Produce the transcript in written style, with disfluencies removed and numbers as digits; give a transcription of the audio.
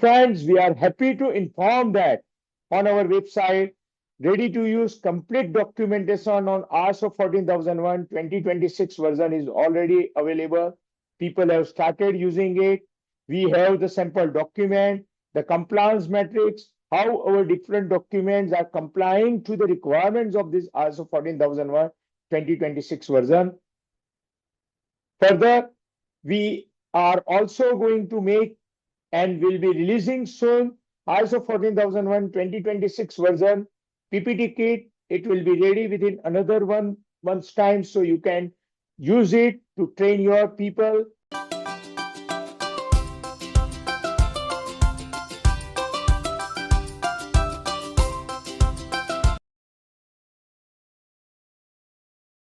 friends, we are happy to inform that on our website, ready to use complete documentation on ISO 14001 2026 version is already available. People have started using it. We have the sample document, the compliance matrix, how our different documents are complying to the requirements of this ISO 14001 2026 version. Further, we are also going to make and will be releasing soon ISO 14001 2026 version PPT kit. It will be ready within another 1 month's time, so you can use it to train your people